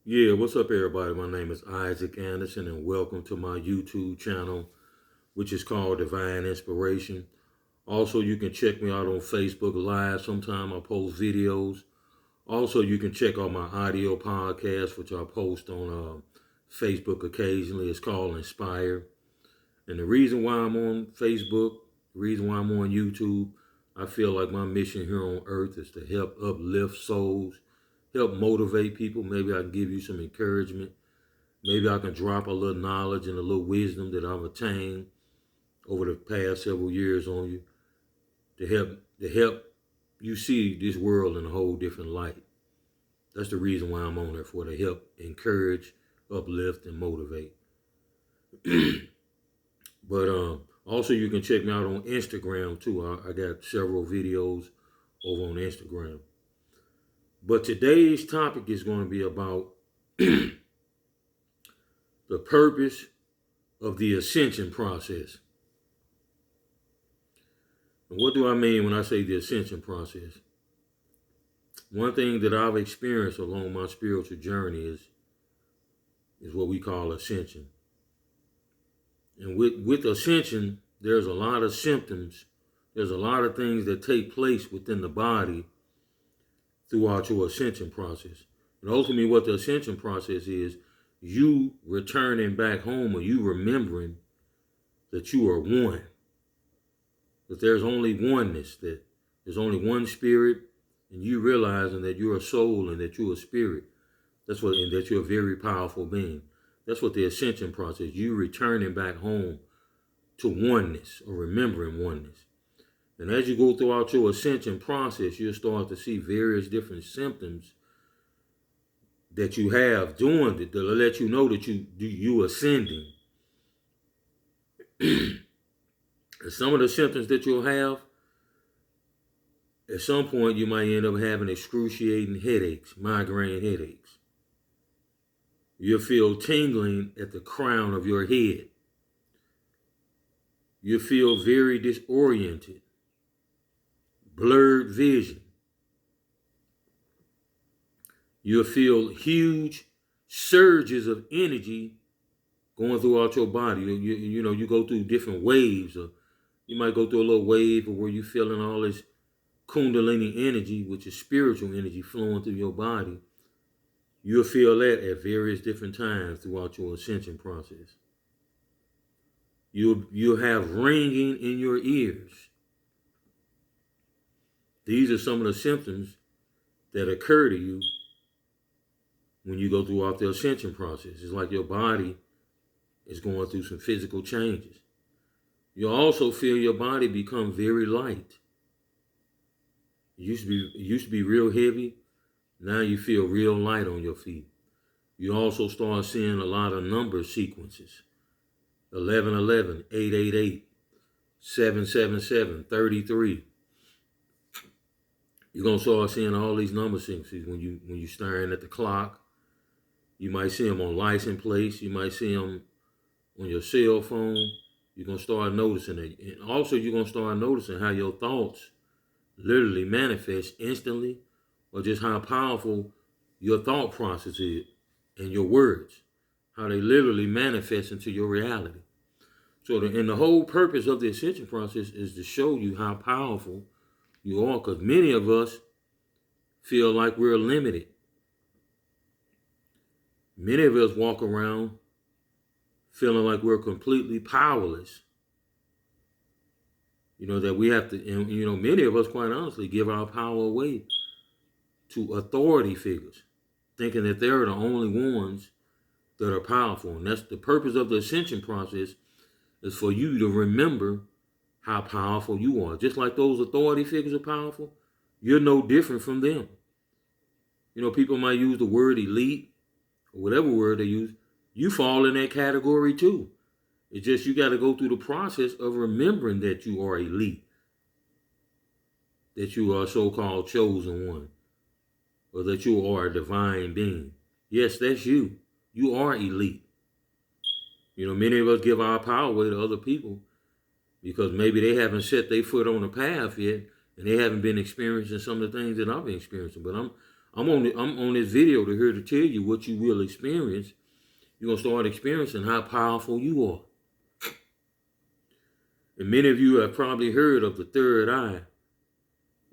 Yeah, what's up, everybody? My name is Isaac Anderson, and welcome to my YouTube channel, which is called Divine Inspiration. Also, you can check me out on Facebook Live. Sometime I post videos. Also, you can check out my audio podcast, which I post on Facebook occasionally. It's called Inspire. And the reason why I'm on Facebook, the reason why I'm on YouTube, I feel like my mission here on earth is to help uplift souls, help motivate people. Maybe I can give you some encouragement. Maybe I can drop a little knowledge and a little wisdom that I've attained over the past several years on you to help you see this world in a whole different light. That's the reason why I'm on there, for to help encourage, uplift, and motivate. But also you can check me out on Instagram too. I got several videos over on Instagram. But today's topic is going to be about the purpose of the ascension process. And what do I mean when I say the ascension process? One thing that I've experienced along my spiritual journey is what we call ascension. And with ascension, there's a lot of symptoms. There's a lot of things that take place within the body throughout your ascension process. And ultimately what the ascension process is, you returning back home, or you remembering that you are one. That there's only oneness, that there's only one spirit, and you realizing that you're a soul and that you're a spirit. And that you're a very powerful being. That's what the ascension process, you returning back home to oneness, or remembering oneness. And as you go throughout your ascension process, you'll start to see various different symptoms that you have doing it, that'll let you know that you ascending. And some of the symptoms that you'll have, at some point you might end up having excruciating headaches, migraine headaches. You'll feel tingling at the crown of your head. You'll feel very disoriented, blurred vision. You'll feel huge surges of energy going throughout your body. You go through different waves, or you might go through a little wave where you're feeling all this kundalini energy, which is spiritual energy flowing through your body. You'll feel that at various different times throughout your ascension process. You'll have ringing in your ears. These are some of the symptoms that occur to you when you go throughout the ascension process. It's like your body is going through some physical changes. You'll also feel your body become very light. It used to be real heavy. Now you feel real light on your feet. You also start seeing a lot of number sequences. 1111, 888, 777, 33. You're going to start seeing all these number sequences when you're staring at the clock. You might see them on license plates. You might see them on your cell phone. You're going to start noticing it. And also you're going to start noticing how your thoughts literally manifest instantly, or just how powerful your thought process is and your words, how they literally manifest into your reality. So the whole purpose of the ascension process is to show you how powerful you are, because many of us feel like we're limited. Many of us walk around feeling like we're completely powerless. That we have to, and many of us, quite honestly, give our power away to authority figures, thinking that they're the only ones that are powerful. And that's the purpose of the ascension process, is for you to remember how powerful you are. Just like those authority figures are powerful, you're no different from them. People might use the word elite, or whatever word they use. You fall in that category too. It's just you got to go through the process of remembering that you are elite, that you are a so-called chosen one, or that you are a divine being. Yes, that's you. You are elite. Many of us give our power away to other people because maybe they haven't set their foot on the path yet, and they haven't been experiencing some of the things that I've been experiencing. But I'm on this video to here to tell you what you will experience. You're gonna start experiencing how powerful you are. And many of you have probably heard of the third eye.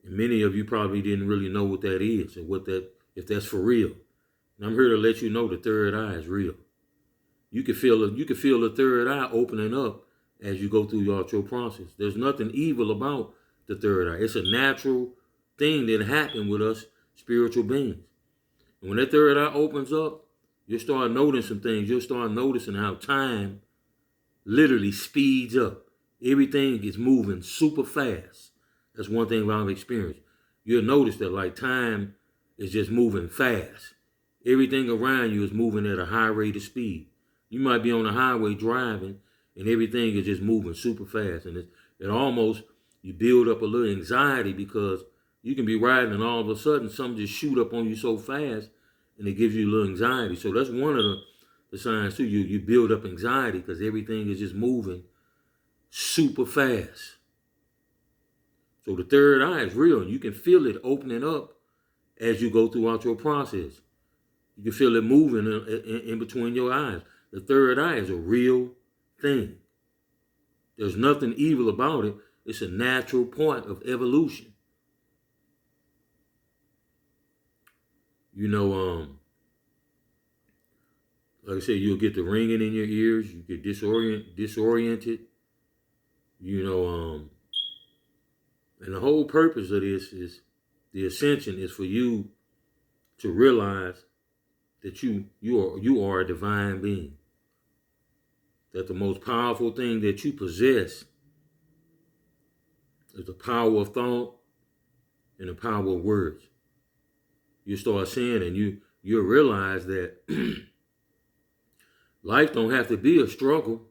And many of you probably didn't really know what that is and if that's for real. And I'm here to let you know the third eye is real. You can feel the third eye opening up as you go through your process. There's nothing evil about the third eye. It's a natural thing that happened with us spiritual beings. And when that third eye opens up, you'll start noticing some things. You'll start noticing how time literally speeds up. Everything is moving super fast. That's one thing I've experienced. You'll notice that like time is just moving fast. Everything around you is moving at a high rate of speed. You might be on the highway driving and everything is just moving super fast. And it almost, you build up a little anxiety because you can be riding and all of a sudden something just shoot up on you so fast and it gives you a little anxiety. So that's one of the signs too. You build up anxiety because everything is just moving super fast. So the third eye is real and you can feel it opening up as you go throughout your process. You can feel it moving in between your eyes. The third eye is a real thing. There's nothing evil about it. It's a natural part of evolution. You know, like I said, you'll get the ringing in your ears. You get disoriented. You know, and the whole purpose of this is the ascension is for you to realize that you are a divine being. That the most powerful thing that you possess is the power of thought and the power of words. You start seeing and you'll realize that life don't have to be a struggle.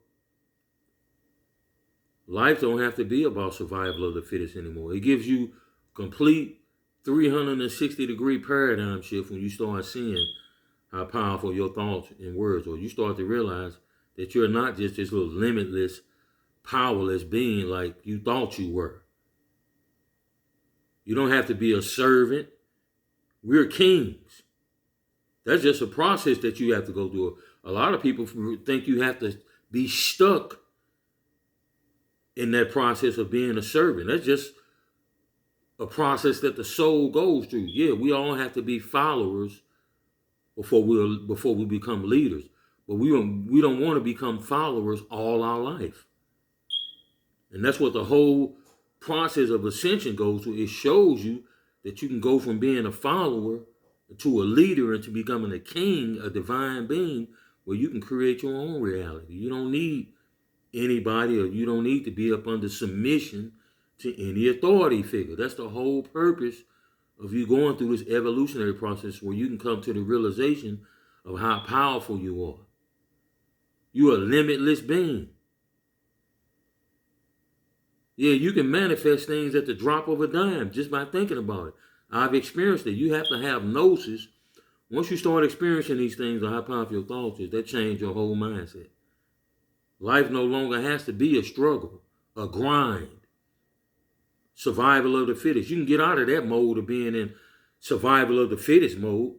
Life don't have to be about survival of the fittest anymore. It gives you complete 360-degree paradigm shift when you start seeing how powerful your thoughts and words are. You start to realize that you're not just this little limitless, powerless being like you thought you were. You don't have to be a servant. We're kings. That's just a process that you have to go through. A lot of people think you have to be stuck in that process of being a servant. That's just a process that the soul goes through. Yeah, we all have to be followers before we become leaders. But we don't want to become followers all our life. And that's what the whole process of ascension goes through. It shows you that you can go from being a follower to a leader and to becoming a king, a divine being, where you can create your own reality. You don't need anybody, or you don't need to be up under submission to any authority figure. That's the whole purpose of you going through this evolutionary process where you can come to the realization of how powerful you are. You're a limitless being. Yeah, you can manifest things at the drop of a dime just by thinking about it. I've experienced it. You have to have gnosis. Once you start experiencing these things, or how powerful your thoughts is, that change your whole mindset. Life no longer has to be a struggle, a grind, survival of the fittest. You can get out of that mode of being in survival of the fittest mode.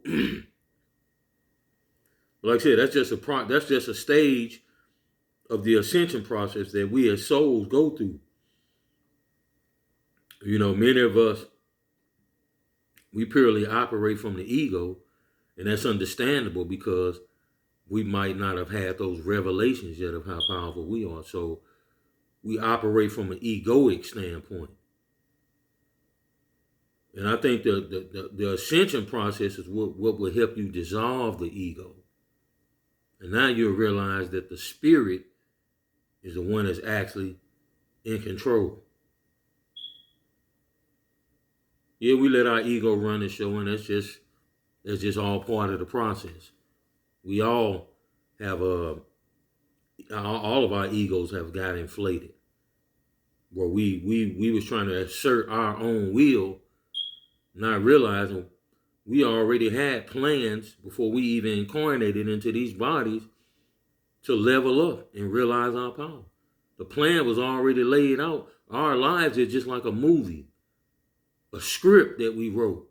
Like I said, that's just a stage of the ascension process that we as souls go through. You know, many of us, we purely operate from the ego, and that's understandable because we might not have had those revelations yet of how powerful we are. So we operate from an egoic standpoint. And I think the ascension process is what will help you dissolve the ego. And now you'll realize that the spirit is the one that's actually in control. Yeah, we let our ego run the show, and that's just all part of the process. We all have all of our egos have got inflated, where we was trying to assert our own will, not realizing we already had plans before we even incarnated into these bodies to level up and realize our power. The plan was already laid out. Our lives are just like a movie, a script that we wrote.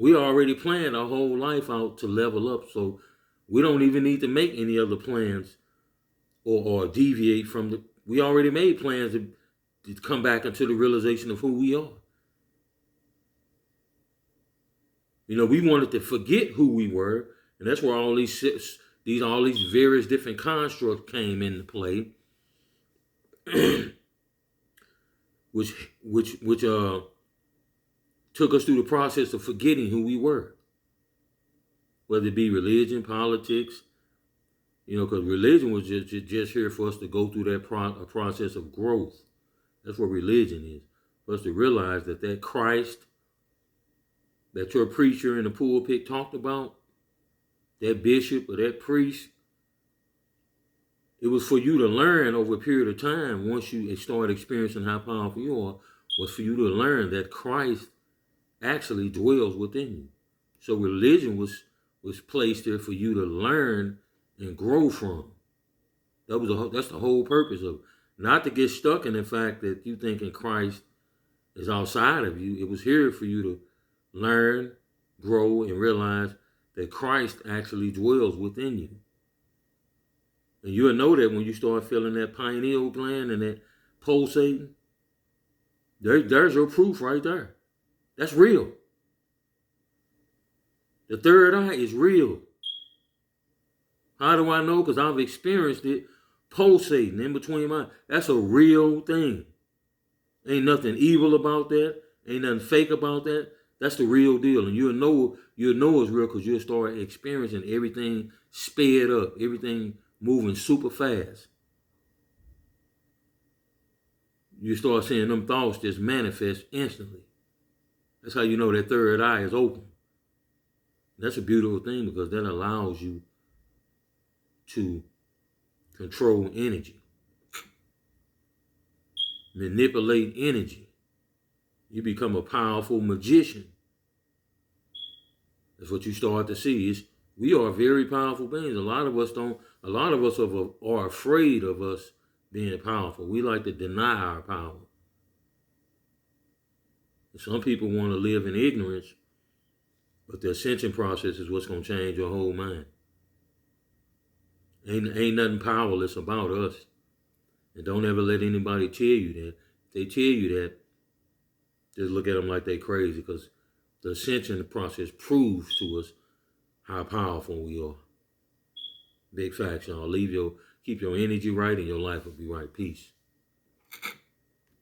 We already planned our whole life out to level up, so we don't even need to make any other plans or deviate from the. We already made plans to come back into the realization of who we are. You know, we wanted to forget who we were, and that's where all these various different constructs came into play, which took us through the process of forgetting who we were, whether it be religion, politics, you know, because religion was just here for us to go through that process of growth. That's what religion is, for us to realize that Christ that your preacher in the pulpit talked about, that bishop or that priest, it was for you to learn over a period of time, once you start experiencing how powerful you are, was for you to learn that Christ actually dwells within you. So religion was placed there for you to learn and grow from. That's the whole purpose of it. Not to get stuck in the fact that you thinking Christ is outside of you. It was here for you to learn, grow, and realize that Christ actually dwells within you. And you'll know that when you start feeling that pineal gland and that pulsating. There's your proof right there. That's real. The third eye is real. How do I know? Because I've experienced it pulsating in between my. That's a real thing. Ain't nothing evil about that. Ain't nothing fake about that. That's the real deal. And you'll know it's real because you'll start experiencing everything sped up, everything moving super fast. You start seeing them thoughts just manifest instantly. That's how you know that third eye is open. That's a beautiful thing because that allows you to control energy, manipulate energy. You become a powerful magician. That's what you start to see. Is we are very powerful beings. A lot of us are afraid of us being powerful. We like to deny our power. Some people want to live in ignorance, but the ascension process is what's going to change your whole mind. Ain't nothing powerless about us. And don't ever let anybody tell you that. If they tell you that, just look at them like they crazy, because the ascension process proves to us how powerful we are. Big facts, y'all. Keep your energy right and your life will be right. Peace.